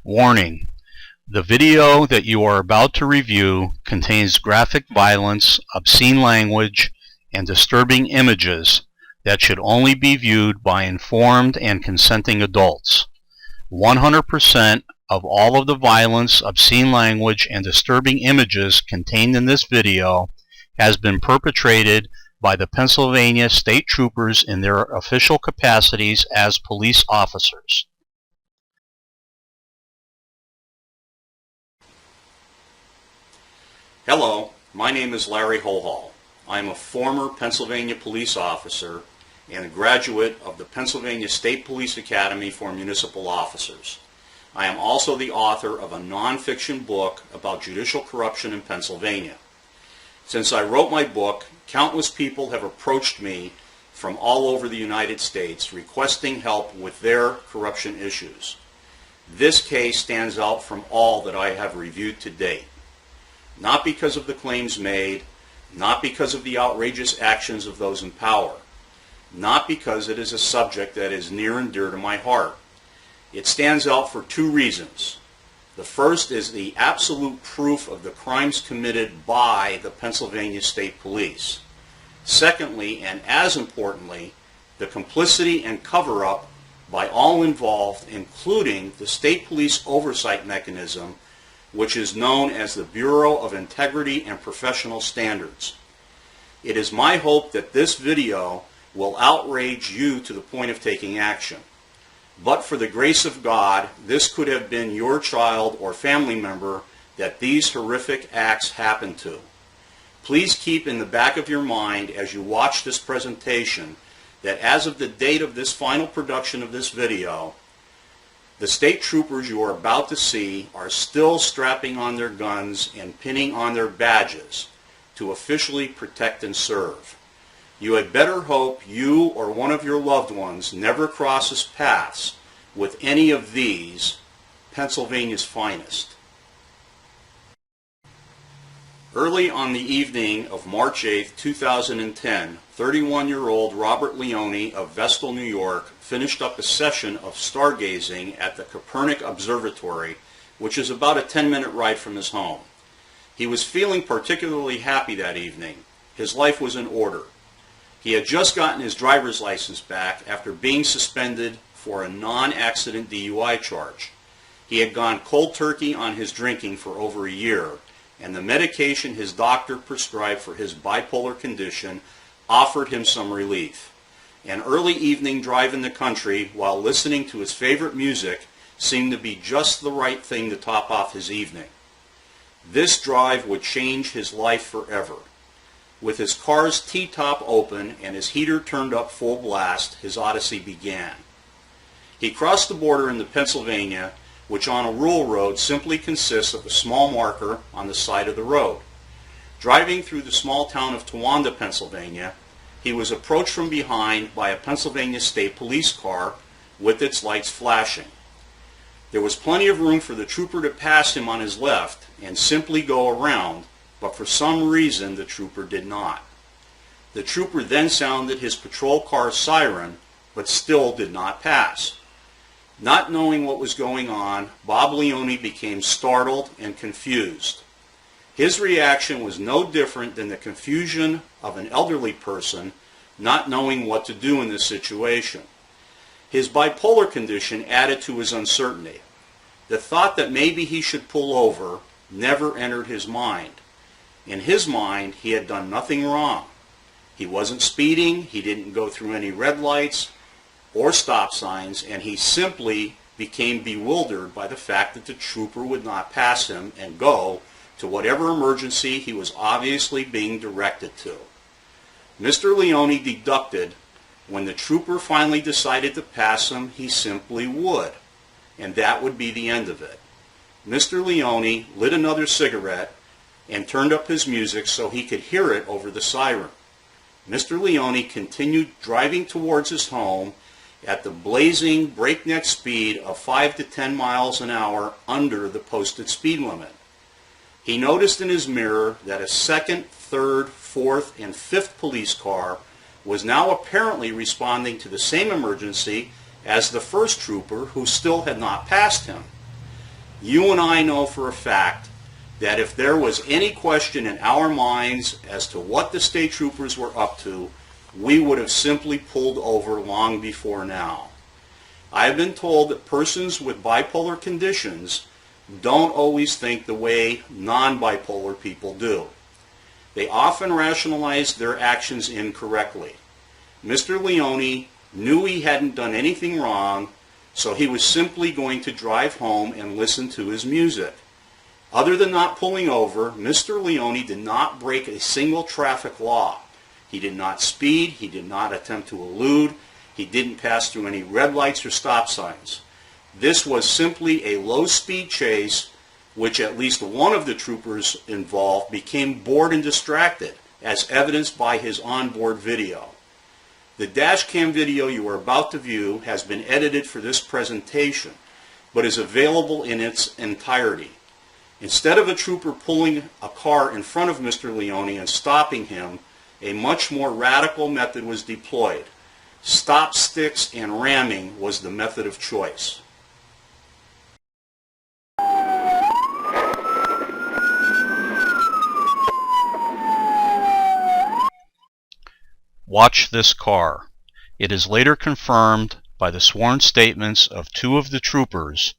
Warning: the video that you are about to review contains graphic violence, obscene language, and disturbing images that should only be viewed by informed and consenting adults. 100% of all of the violence, obscene language, and disturbing images contained in this video has been perpetrated by the Pennsylvania State Troopers in their official capacities as police officers. Hello, my name is Larry Holhall. I am a former Pennsylvania police officer and a graduate of the Pennsylvania State Police Academy for Municipal Officers. I am also the author of a nonfiction book about judicial corruption in Pennsylvania. Since I wrote my book, countless people have approached me from all over the United States requesting help with their corruption issues. This case stands out from all that I have reviewed to date. Not because of the claims made, not because of the outrageous actions of those in power, not because it is a subject that is near and dear to my heart. It stands out for two reasons. The first is the absolute proof of the crimes committed by the Pennsylvania State Police. Secondly, and as importantly, the complicity and cover-up by all involved, including the State Police Oversight Mechanism, which is known as the Bureau of Integrity and Professional Standards. It is my hope that this video will outrage you to the point of taking action. But for the grace of God, this could have been your child or family member that these horrific acts happened to. Please keep in the back of your mind as you watch this presentation that as of the date of this final production of this video, the state troopers you are about to see are still strapping on their guns and pinning on their badges to officially protect and serve. You had better hope you or one of your loved ones never crosses paths with any of these Pennsylvania's finest. Early on the evening of March 8, 2010, 31-year-old Robert Leone of Vestal, New York, finished up a session of stargazing at the Copernic Observatory, which is about a 10-minute ride from his home. He was feeling particularly happy that evening. His life was in order. He had just gotten his driver's license back after being suspended for a non-accident DUI charge. He had gone cold turkey on his drinking for over a year, and the medication his doctor prescribed for his bipolar condition offered him some relief. An early evening drive in the country while listening to his favorite music seemed to be just the right thing to top off his evening. This drive would change his life forever. With his car's T-top open and his heater turned up full blast, his odyssey began. He crossed the border into Pennsylvania, which on a rural road simply consists of a small marker on the side of the road. Driving through the small town of Towanda, Pennsylvania, he was approached from behind by a Pennsylvania State Police car with its lights flashing. There was plenty of room for the trooper to pass him on his left and simply go around, but for some reason the trooper did not. The trooper then sounded his patrol car's siren, but still did not pass. Not knowing what was going on, Bob Leone became startled and confused. His reaction was no different than the confusion of an elderly person not knowing what to do in this situation. His bipolar condition added to his uncertainty. The thought that maybe he should pull over never entered his mind. In his mind, he had done nothing wrong. He wasn't speeding, he didn't go through any red lights or stop signs, and he simply became bewildered by the fact that the trooper would not pass him and go to whatever emergency he was obviously being directed to. Mr. Leone deducted when the trooper finally decided to pass him, he simply would, and that would be the end of it. Mr. Leone lit another cigarette and turned up his music so he could hear it over the siren. Mr. Leone continued driving towards his home at the blazing breakneck speed of 5 to 10 miles an hour under the posted speed limit. He noticed in his mirror that a second, third, fourth, and fifth police car was now apparently responding to the same emergency as the first trooper who still had not passed him. You and I know for a fact that if there was any question in our minds as to what the state troopers were up to, we would have simply pulled over long before now. I've been told that persons with bipolar conditions don't always think the way non-bipolar people do. They often rationalize their actions incorrectly. Mr. Leone knew he hadn't done anything wrong, so he was simply going to drive home and listen to his music. Other than not pulling over, Mr. Leone did not break a single traffic law. He did not speed, he did not attempt to elude, he didn't pass through any red lights or stop signs. This was simply a low-speed chase, which at least one of the troopers involved became bored and distracted, as evidenced by his onboard video. The dash cam video you are about to view has been edited for this presentation, but is available in its entirety. Instead of a trooper pulling a car in front of Mr. Leone and stopping him, a much more radical method was deployed. Stop sticks and ramming was the method of choice. Watch this car. It is later confirmed by the sworn statements of two of the troopers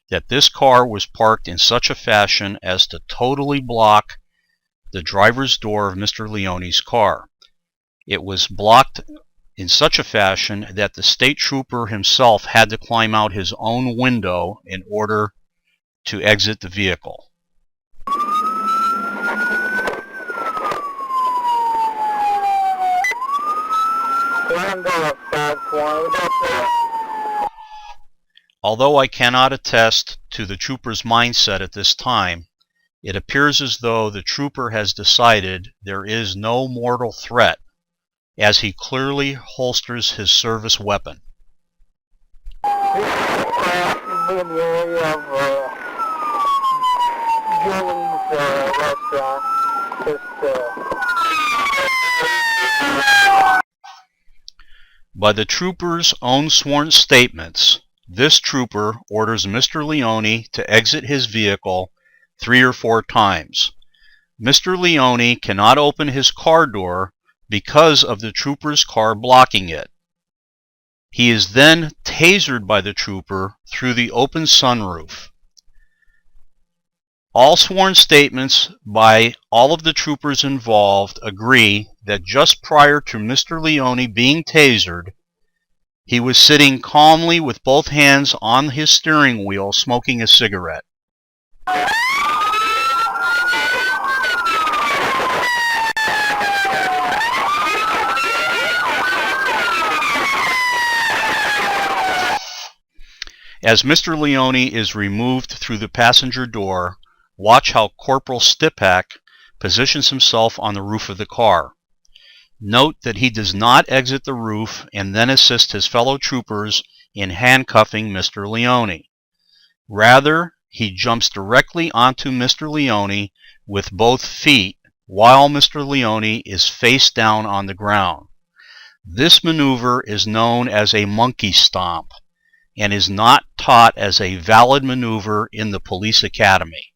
that this car was parked in such a fashion as to totally block the driver's door of Mr. Leone's car. It was blocked in such a fashion that the state trooper himself had to climb out his own window in order to exit the vehicle. Although I cannot attest to the trooper's mindset at this time, it appears as though the trooper has decided there is no mortal threat, as he clearly holsters his service weapon. By the trooper's own sworn statements, this trooper orders Mr. Leone to exit his vehicle 3 or 4 times. Mr. Leone cannot open his car door because of the trooper's car blocking it. He is then tasered by the trooper through the open sunroof. All sworn statements by all of the troopers involved agree that just prior to Mr. Leone being tasered, he was sitting calmly with both hands on his steering wheel smoking a cigarette. As Mr. Leone is removed through the passenger door, watch how Corporal Stipak positions himself on the roof of the car. Note that he does not exit the roof and then assist his fellow troopers in handcuffing Mr. Leone. Rather, he jumps directly onto Mr. Leone with both feet while Mr. Leone is face down on the ground. This maneuver is known as a monkey stomp and is not taught as a valid maneuver in the police academy.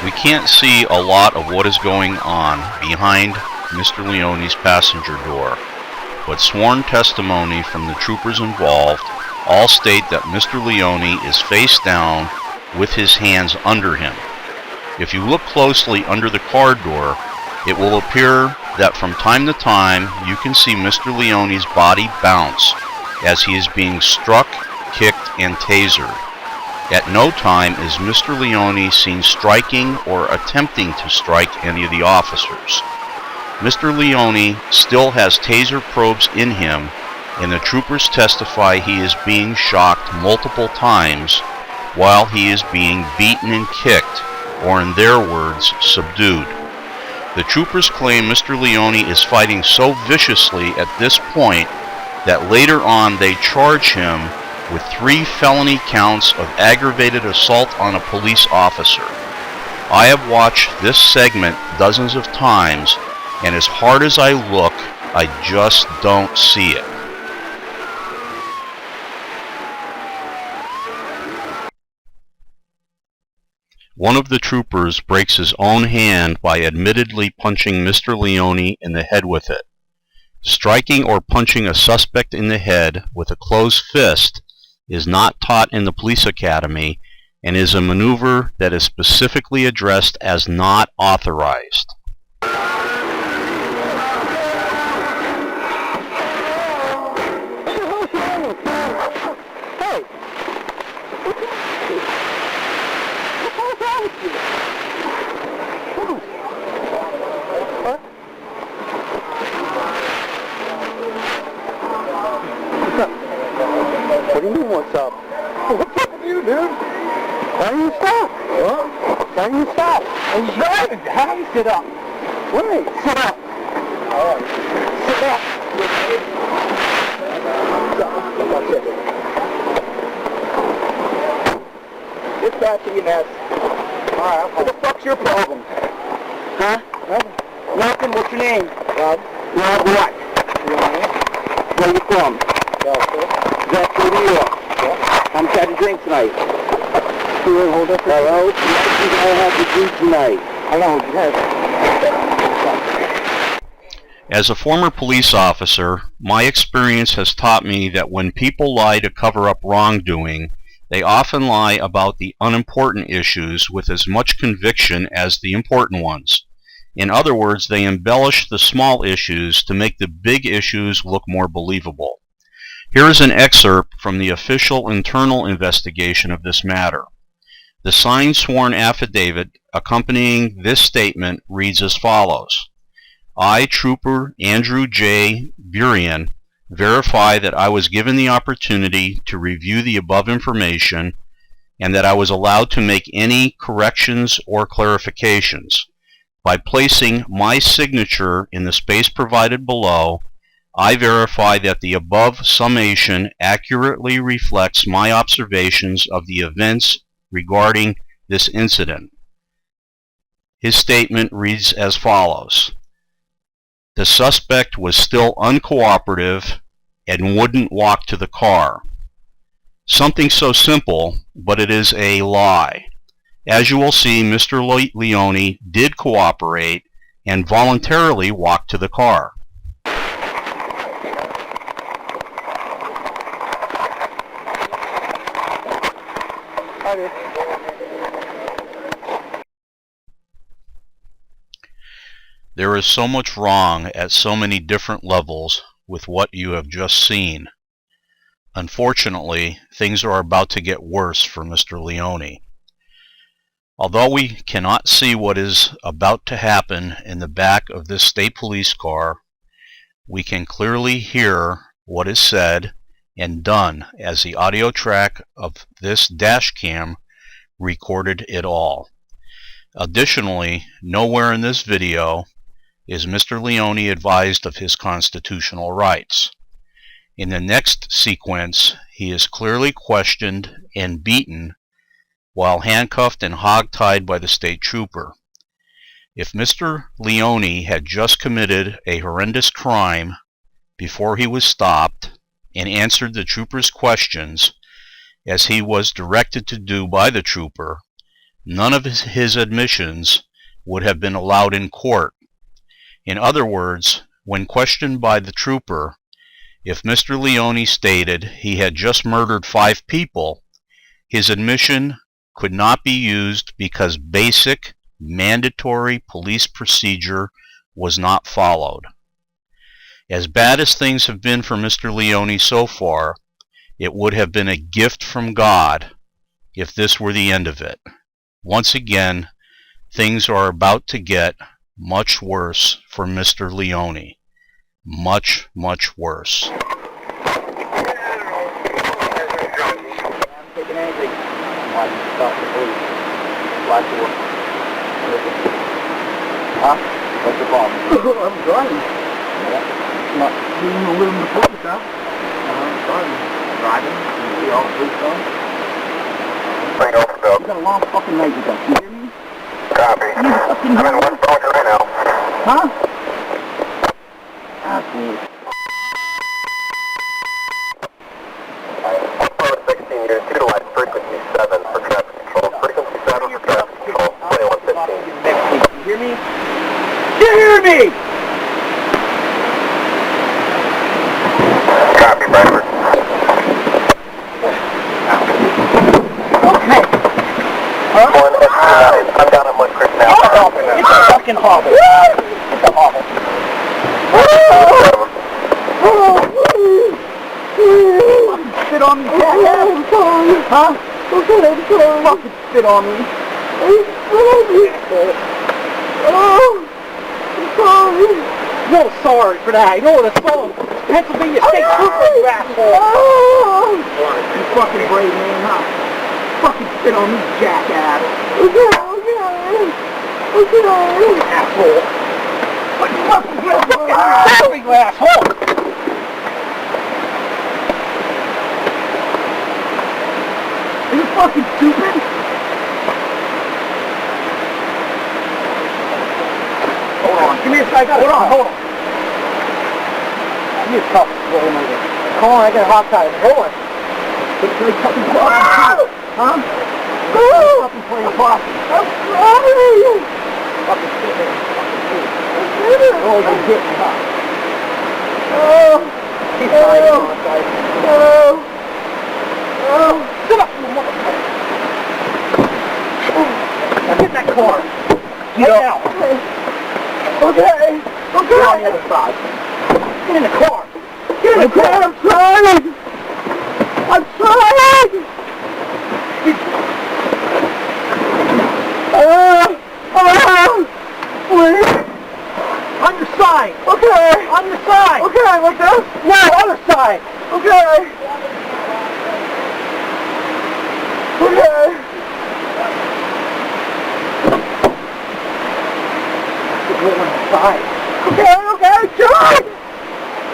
We can't see a lot of what is going on behind Mr. Leone's passenger door, but sworn testimony from the troopers involved all state that Mr. Leone is face down with his hands under him. If you look closely under the car door, it will appear that from time to time you can see Mr. Leone's body bounce as he is being struck, kicked, and tasered. At no time is Mr. Leone seen striking or attempting to strike any of the officers. Mr. Leone still has taser probes in him, and the troopers testify he is being shocked multiple times while he is being beaten and kicked, or in their words, subdued. The troopers claim Mr. Leone is fighting so viciously at this point that later on they charge him with 3 felony counts of aggravated assault on a police officer. I have watched this segment dozens of times, and as hard as I look, I just don't see it. One of the troopers breaks his own hand by admittedly punching Mr. Leone in the head with it. Striking or punching a suspect in the head with a closed fist is not taught in the police academy and is a maneuver that is specifically addressed as not authorized. What do you mean, what's up? What's up with you, dude? Why do you stop? What? Why do you stop? I'm driving. How do you sit up? Wait, sit up. All right. Sit up. Get back to your nest. All right. What the fuck's your problem? Huh? Nothing. What's your name? Rob. Rob what? Where you from? That's New York. Yeah. I'm trying to drink tonight. You want to hold up? Hello? What do I have to drink tonight? Hello, yes. As a former police officer, my experience has taught me that when people lie to cover up wrongdoing, they often lie about the unimportant issues with as much conviction as the important ones. In other words, they embellish the small issues to make the big issues look more believable. Here is an excerpt from the official internal investigation of this matter. The signed sworn affidavit accompanying this statement reads as follows. I, Trooper Andrew J. Burian, verify that I was given the opportunity to review the above information and that I was allowed to make any corrections or clarifications. By placing my signature in the space provided below, I verify that the above summation accurately reflects my observations of the events regarding this incident. His statement reads as follows. The suspect was still uncooperative and wouldn't walk to the car. Something so simple, but it is a lie. As you will see, Mr. Leone did cooperate and voluntarily walked to the car. There is so much wrong at so many different levels with what you have just seen. Unfortunately, things are about to get worse for Mr. Leone. Although we cannot see what is about to happen in the back of this state police car, we can clearly hear what is said and done as the audio track of this dash cam recorded it all. Additionally, nowhere in this video is Mr. Leone advised of his constitutional rights. In the next sequence, he is clearly questioned and beaten while handcuffed and hogtied by the state trooper. If Mr. Leone had just committed a horrendous crime before he was stopped and answered the trooper's questions as he was directed to do by the trooper, none of his admissions would have been allowed in court. In other words, when questioned by the trooper, if Mr. Leone stated he had just murdered 5 people, his admission could not be used because basic, mandatory police procedure was not followed. As bad as things have been for Mr. Leone so far, it would have been a gift from God if this were the end of it. Once again, things are about to get much worse for Mr. Leone. Much, much worse. Huh? What's the problem? I'm driving. Not even a little bit of huh? I'm driving. Driving? You see all the police cars? Right over, Bill. You got a long fucking night, you got. You hear me? Copy. I'm in West Georgia right now. Huh? please. 16 years, utilize frequency 7 for traffic control. Frequency 7 for traffic control, 2115. You hear me? You hear me? Copy, Bradford. Okay. Huh? 1 I'm down at Mud Creek now. It's a fucking hobble. It's a hobble. Fucking spit on me, jackass. I'm sorry. Huh? Okay, I'm sorry. Fucking spit on me. I'm sorry. Oh, I'm sorry. No sorry for that. You know what it's called? Pennsylvania State Trooper, you asshole. You fucking brave man, huh? Fucking spit on me, jackass. Okay. Asshole. What the fuck is your fucking salary, you asshole? Are you fucking stupid? Hold on. Give me a second. Hold on. Give me a cup. Hold on. Come on, I got a hot tire. Hold on. Can we fucking talk? Huh? Fucking playing possum. I'm sorry. Fucking sit there. Oh, you're getting hot. He's dying on side. Sit up, you motherfucker. Now get in that car. Get out. Okay. Get on the other side. Get in the car. Get in the car. I'm trying. Please. On your side. Okay. On your side. Okay, like this? No, other side. Okay. Roll on your side. Okay, good.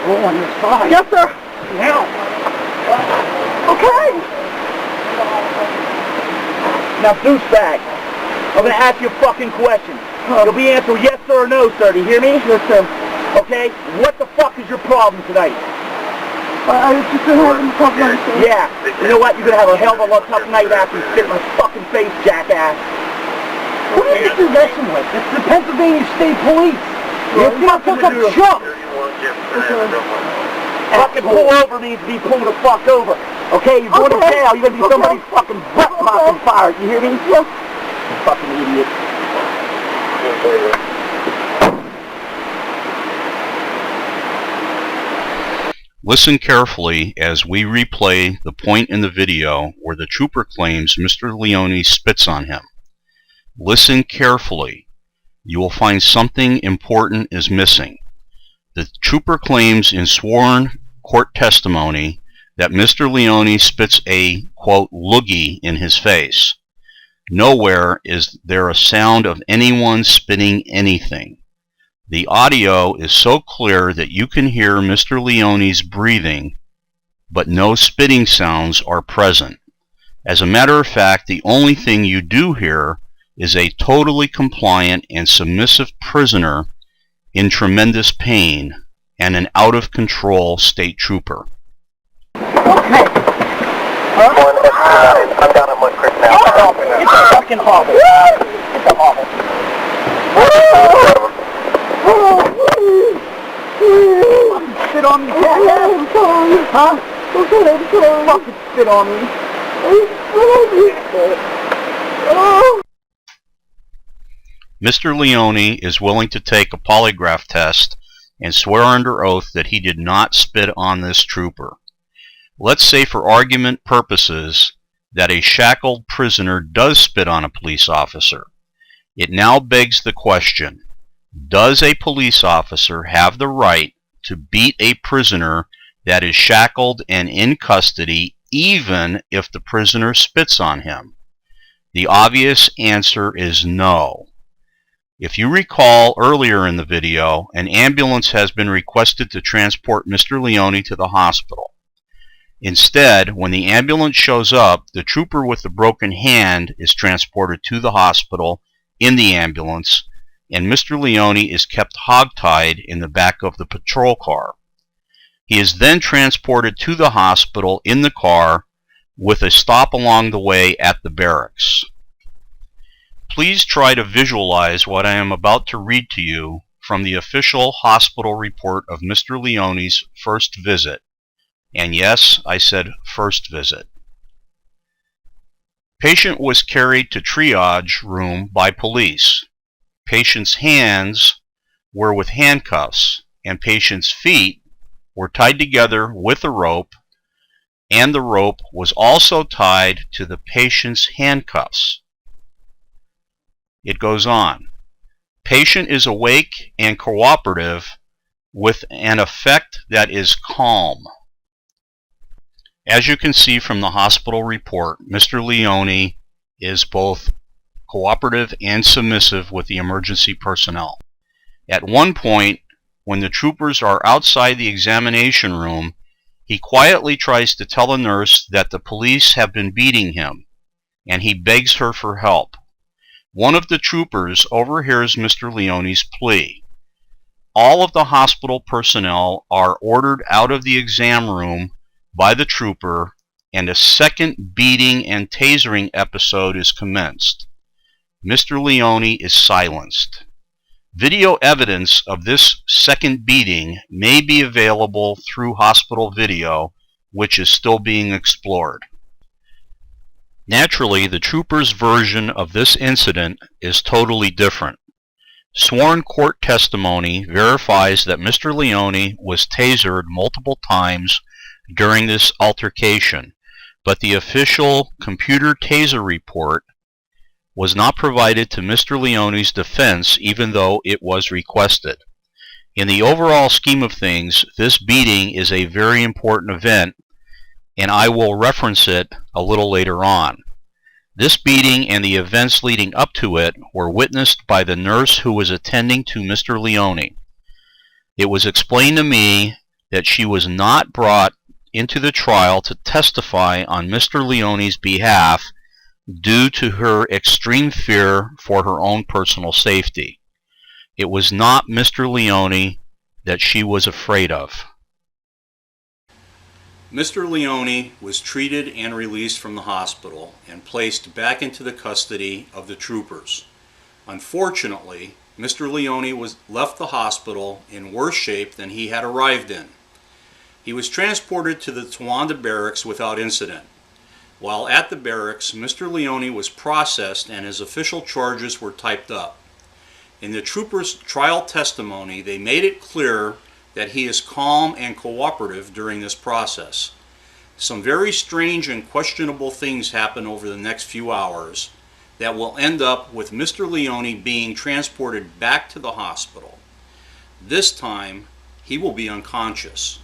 Roll on your side. Yes, sir. Now. Okay. Now, douchebag, I'm going to ask you a fucking question. You'll be answering yes sir or no, sir. Do you hear me? Yes, sir. Okay, what the fuck is your problem tonight? I was just having a tough night, sir. Yeah. You know what? You're going to have a hell of a tough night after you spit in my fucking face, jackass. Who do you think you're messing with? It's the Pennsylvania State Police. You're fucking chump. Fucking pull over means be pulled the fuck over. Okay, you're going to jail. You're going to be somebody's fucking butt popping fire. You hear me? Yes. You fucking idiot. Listen carefully as we replay the point in the video where the trooper claims Mr. Leone spits on him. Listen carefully. You will find something important is missing. The trooper claims in sworn court testimony that Mr. Leone spits a, quote, loogie in his face. Nowhere is there a sound of anyone spitting anything. The audio is so clear that you can hear Mr. Leone's breathing, but no spitting sounds are present. As a matter of fact, the only thing you do hear is a totally compliant and submissive prisoner in tremendous pain and an out-of-control state trooper. Okay. Huh? I'm down at Mud Creek now. It's a fucking hobble. It's a hobble. Fucking spit on me, jackass. I'm sorry. Huh? Okay, I'm sorry. Fucking spit on me. Mr. Leone is willing to take a polygraph test and swear under oath that he did not spit on this trooper. Let's say for argument purposes that a shackled prisoner does spit on a police officer. It now begs the question, does a police officer have the right to beat a prisoner that is shackled and in custody even if the prisoner spits on him? The obvious answer is no. If you recall earlier in the video, an ambulance has been requested to transport Mr. Leone to the hospital. Instead, when the ambulance shows up, the trooper with the broken hand is transported to the hospital in the ambulance, and Mr. Leone is kept hogtied in the back of the patrol car. He is then transported to the hospital in the car with a stop along the way at the barracks. Please try to visualize what I am about to read to you from the official hospital report of Mr. Leone's first visit. And yes, I said first visit. Patient was carried to triage room by police. Patient's hands were with handcuffs, and patient's feet were tied together with a rope, and the rope was also tied to the patient's handcuffs. It goes on. Patient is awake and cooperative with an effect that is calm. As you can see from the hospital report, Mr. Leone is both cooperative and submissive with the emergency personnel. At one point, when the troopers are outside the examination room, he quietly tries to tell a nurse that the police have been beating him, and he begs her for help. One of the troopers overhears Mr. Leone's plea. All of the hospital personnel are ordered out of the exam room by the trooper, and a second beating and tasering episode is commenced. Mr. Leone is silenced. Video evidence of this second beating may be available through hospital video, which is still being explored. Naturally, the trooper's version of this incident is totally different. Sworn court testimony verifies that Mr. Leone was tasered multiple times during this altercation, but the official computer taser report was not provided to Mr. Leone's defense, even though it was requested. In the overall scheme of things, this beating is a very important event, and I will reference it a little later on. This beating and the events leading up to it were witnessed by the nurse who was attending to Mr. Leone. It was explained to me that she was not brought into the trial to testify on Mr. Leone's behalf due to her extreme fear for her own personal safety. It was not Mr. Leone that she was afraid of. Mr. Leone was treated and released from the hospital and placed back into the custody of the troopers. Unfortunately, Mr. Leone left the hospital in worse shape than he had arrived in. He was transported to the Towanda barracks without incident. While at the barracks, Mr. Leone was processed and his official charges were typed up. In the troopers' trial testimony, they made it clear that he is calm and cooperative during this process. Some very strange and questionable things happen over the next few hours that will end up with Mr. Leone being transported back to the hospital. This time, he will be unconscious.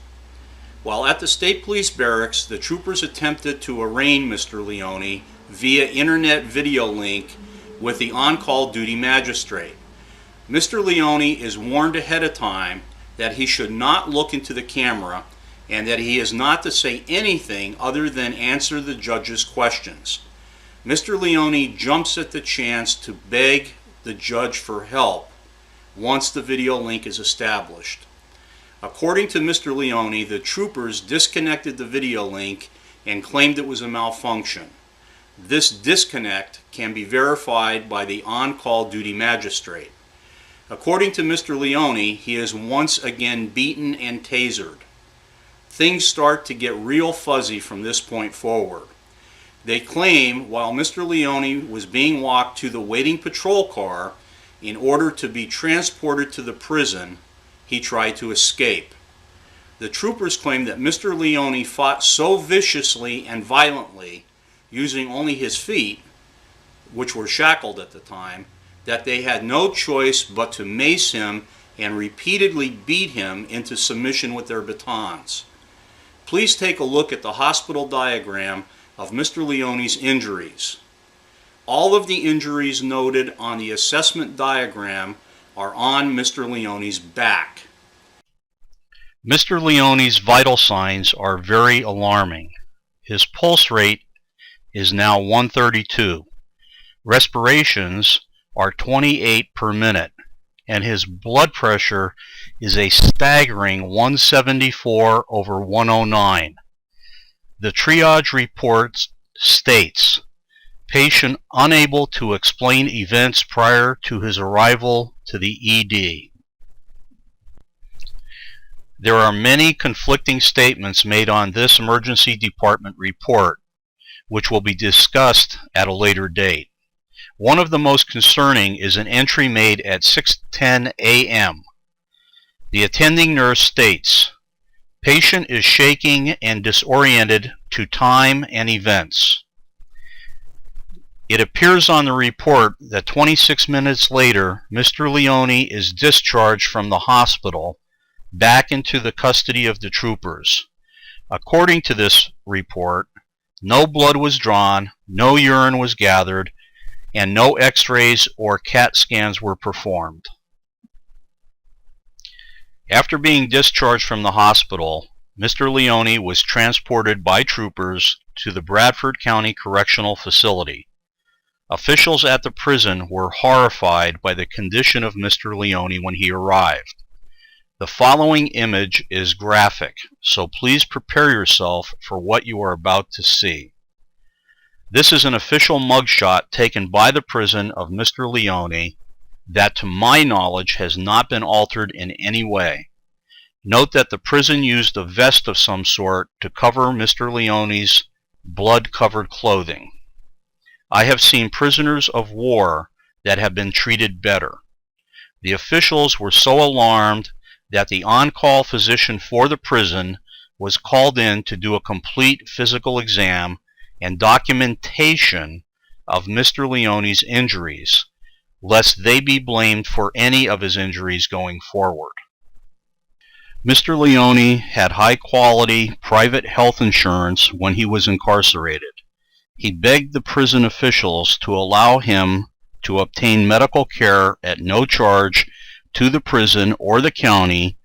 While at the State Police Barracks, the troopers attempted to arraign Mr. Leone via internet video link with the on-call duty magistrate. Mr. Leone is warned ahead of time that he should not look into the camera and that he is not to say anything other than answer the judge's questions. Mr. Leone jumps at the chance to beg the judge for help once the video link is established. According to Mr. Leone, the troopers disconnected the video link and claimed it was a malfunction. This disconnect can be verified by the on-call duty magistrate. According to Mr. Leone, he is once again beaten and tasered. Things start to get real fuzzy from this point forward. They claim while Mr. Leone was being walked to the waiting patrol car in order to be transported to the prison, he tried to escape. The troopers claim that Mr. Leone fought so viciously and violently, using only his feet, which were shackled at the time, that they had no choice but to mace him and repeatedly beat him into submission with their batons. Please take a look at the hospital diagram of Mr. Leone's injuries. All of the injuries noted on the assessment diagram are on Mr. Leone's back. Mr. Leone's vital signs are very alarming. His pulse rate is now 132. Respirations are 28 per minute. and his blood pressure is a staggering 174/109. The triage report states, patient unable to explain events prior to his arrival to the ED. There are many conflicting statements made on this emergency department report, which will be discussed at a later date. One of the most concerning is an entry made at 6:10 a.m. The attending nurse states, patient is shaking and disoriented to time and events. It appears on the report that 26 minutes later, Mr. Leone is discharged from the hospital back into the custody of the troopers. According to this report, no blood was drawn, no urine was gathered, and no x-rays or CAT scans were performed. After being discharged from the hospital, Mr. Leone was transported by troopers to the Bradford County Correctional Facility. Officials at the prison were horrified by the condition of Mr. Leone when he arrived. The following image is graphic, so please prepare yourself for what you are about to see. This is an official mugshot taken by the prison of Mr. Leone that, to my knowledge, has not been altered in any way. Note that the prison used a vest of some sort to cover Mr. Leone's blood-covered clothing. I have seen prisoners of war that have been treated better. The officials were so alarmed that the on-call physician for the prison was called in to do a complete physical exam and documentation of Mr. Leone's injuries, lest they be blamed for any of his injuries going forward. Mr. Leone had high-quality private health insurance when he was incarcerated. He begged the prison officials to allow him to obtain medical care at no charge to the prison or the county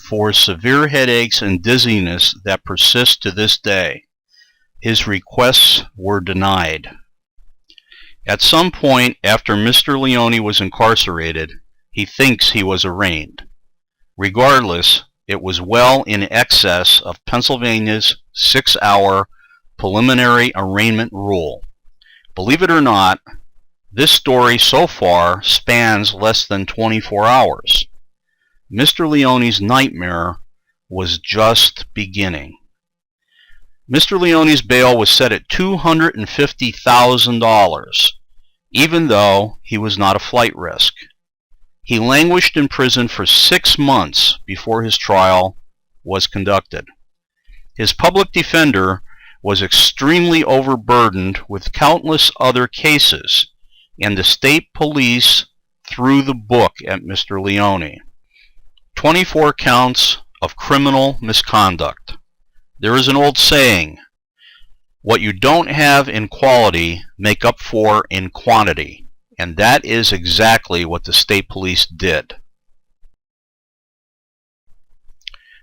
for severe headaches and dizziness that persist to this day. His requests were denied. At some point after Mr. Leone was incarcerated, he thinks he was arraigned. Regardless, it was well in excess of Pennsylvania's 6-hour preliminary arraignment rule. Believe it or not, this story so far spans less than 24 hours. Mr. Leone's nightmare was just beginning. Mr. Leone's bail was set at $250,000, even though he was not a flight risk. He languished in prison for 6 months before his trial was conducted. His public defender was extremely overburdened with countless other cases, and the state police threw the book at Mr. Leone. 24 counts of criminal misconduct. There is an old saying, what you don't have in quality, make up for in quantity. And that is exactly what the state police did.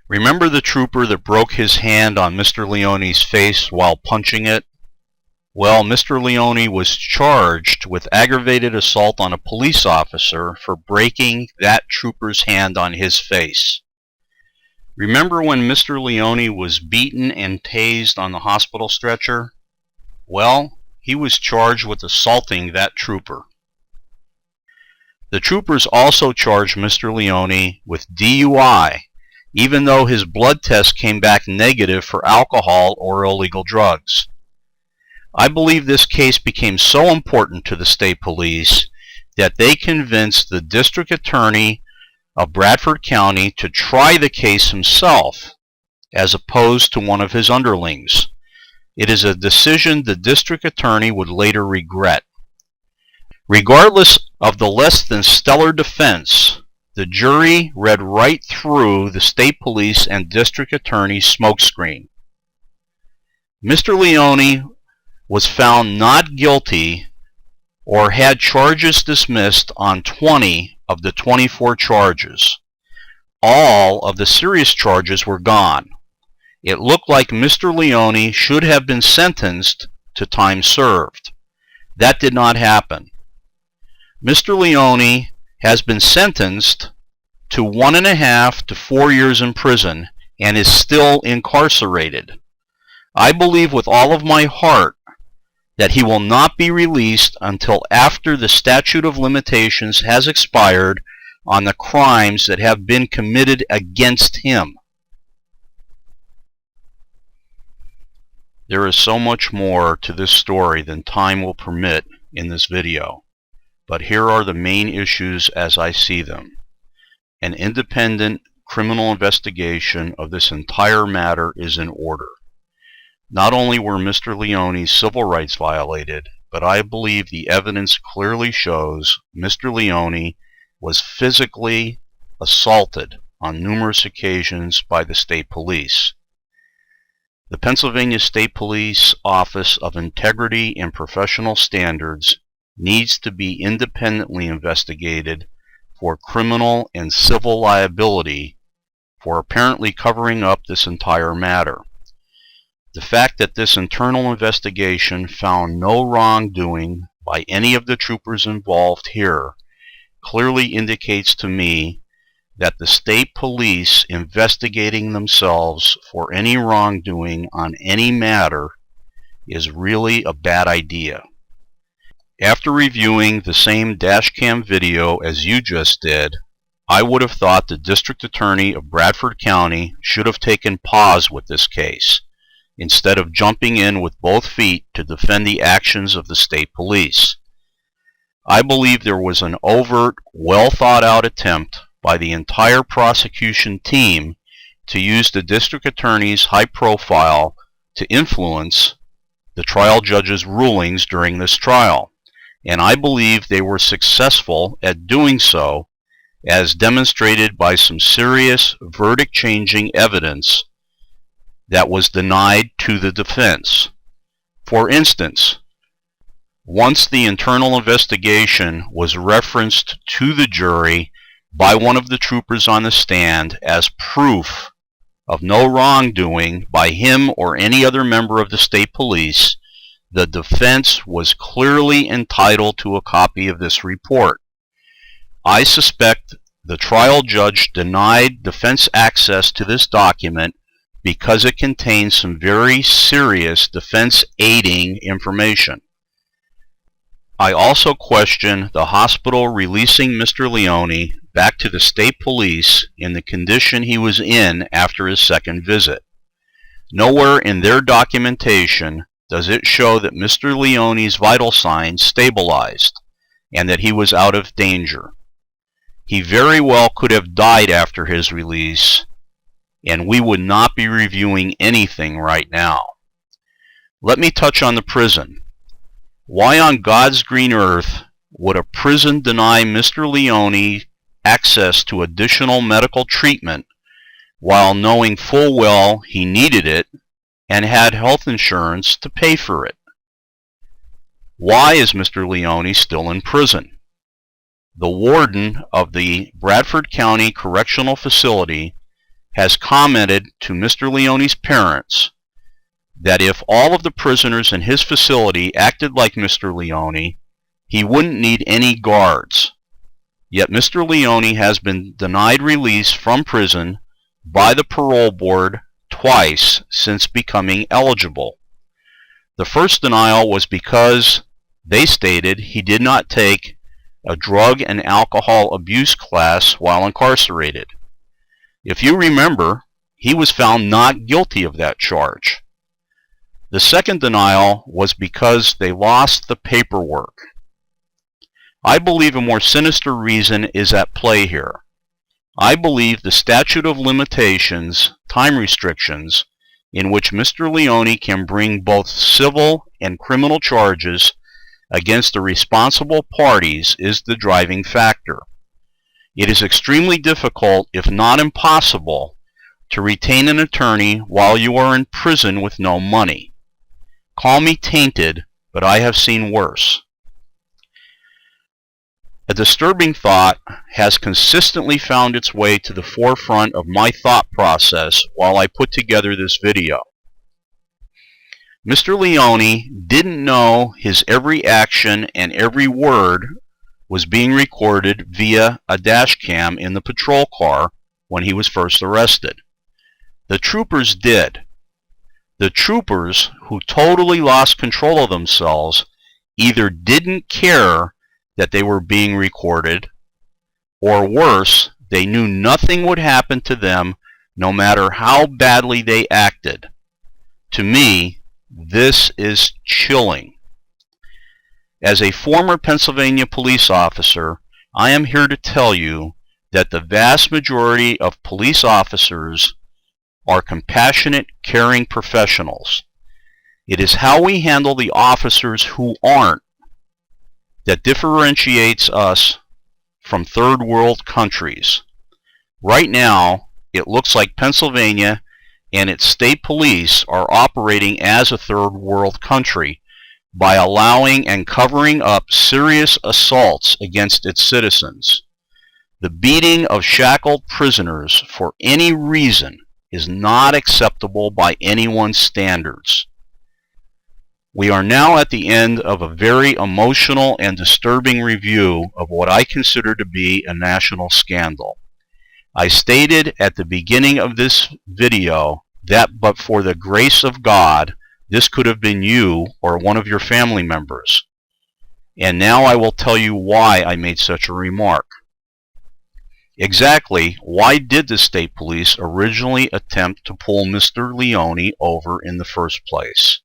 Remember the trooper that broke his hand on Mr. Leone's face while punching it? Well, Mr. Leone was charged with aggravated assault on a police officer for breaking that trooper's hand on his face. Remember when Mr. Leone was beaten and tased on the hospital stretcher? Well, he was charged with assaulting that trooper. The troopers also charged Mr. Leone with DUI, even though his blood test came back negative for alcohol or illegal drugs. I believe this case became so important to the state police that they convinced the district attorney of Bradford County to try the case himself, as opposed to one of his underlings. It is a decision the district attorney would later regret. Regardless of the less than stellar defense, the jury read right through the state police and district attorney's smokescreen. Mr. Leone was found not guilty or had charges dismissed on 20 of the 24 charges. All of the serious charges were gone. It looked like Mr. Leone should have been sentenced to time served. That did not happen. Mr. Leone has been sentenced to 1.5 to 4 years in prison and is still incarcerated. I believe with all of my heart that he will not be released until after the statute of limitations has expired on the crimes that have been committed against him. There is so much more to this story than time will permit in this video, but here are the main issues as I see them. An independent criminal investigation of this entire matter is in order. Not only were Mr. Leone's civil rights violated, but I believe the evidence clearly shows Mr. Leone was physically assaulted on numerous occasions by the state police. The Pennsylvania State Police Office of Integrity and Professional Standards needs to be independently investigated for criminal and civil liability for apparently covering up this entire matter. The fact that this internal investigation found no wrongdoing by any of the troopers involved here clearly indicates to me that the state police investigating themselves for any wrongdoing on any matter is really a bad idea. After reviewing the same dashcam video as you just did, I would have thought the District Attorney of Bradford County should have taken pause with this case, instead of jumping in with both feet to defend the actions of the state police. I believe there was an overt, well-thought-out attempt by the entire prosecution team to use the district attorney's high profile to influence the trial judge's rulings during this trial, and I believe they were successful at doing so, as demonstrated by some serious verdict-changing evidence that was denied to the defense. For instance, once the internal investigation was referenced to the jury by one of the troopers on the stand as proof of no wrongdoing by him or any other member of the state police, the defense was clearly entitled to a copy of this report. I suspect the trial judge denied defense access to this document because it contains some very serious defense-aiding information. I also question the hospital releasing Mr. Leone back to the state police in the condition he was in after his second visit. Nowhere in their documentation does it show that Mr. Leone's vital signs stabilized and that he was out of danger. He very well could have died after his release, and we would not be reviewing anything right now. Let me touch on the prison. Why on God's green earth would a prison deny Mr. Leone access to additional medical treatment while knowing full well he needed it and had health insurance to pay for it? Why is Mr. Leone still in prison? The warden of the Bradford County Correctional Facility has commented to Mr. Leone's parents that if all of the prisoners in his facility acted like Mr. Leone, he wouldn't need any guards. Yet Mr. Leone has been denied release from prison by the parole board twice since becoming eligible. The first denial was because they stated he did not take a drug and alcohol abuse class while incarcerated. If you remember, he was found not guilty of that charge. The second denial was because they lost the paperwork. I believe a more sinister reason is at play here. I believe the statute of limitations, time restrictions, in which Mr. Leone can bring both civil and criminal charges against the responsible parties is the driving factor. It is extremely difficult, if not impossible, to retain an attorney while you are in prison with no money. Call me tainted, but I have seen worse. A disturbing thought has consistently found its way to the forefront of my thought process while I put together this video. Mr. Leone didn't know his every action and every word was being recorded via a dash cam in the patrol car when he was first arrested. The troopers did. The troopers, who totally lost control of themselves, either didn't care that they were being recorded, or worse, they knew nothing would happen to them no matter how badly they acted. To me, this is chilling. As a former Pennsylvania police officer, I am here to tell you that the vast majority of police officers are compassionate, caring professionals. It is how we handle the officers who aren't that differentiates us from third world countries. Right now, it looks like Pennsylvania and its state police are operating as a third world country by allowing and covering up serious assaults against its citizens. The beating of shackled prisoners for any reason is not acceptable by anyone's standards. We are now at the end of a very emotional and disturbing review of what I consider to be a national scandal. I stated at the beginning of this video that but for the grace of God, this could have been you or one of your family members. And now I will tell you why I made such a remark. Exactly why did the state police originally attempt to pull Mr. Leone over in the first place?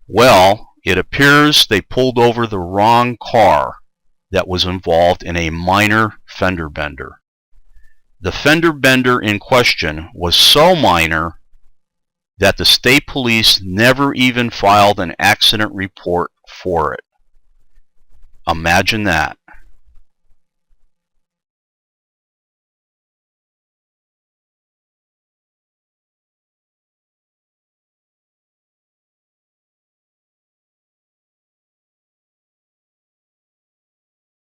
Well, it appears they pulled over the wrong car that was involved in a minor fender bender. The fender bender in question was so minor that the state police never even filed an accident report for it. Imagine that.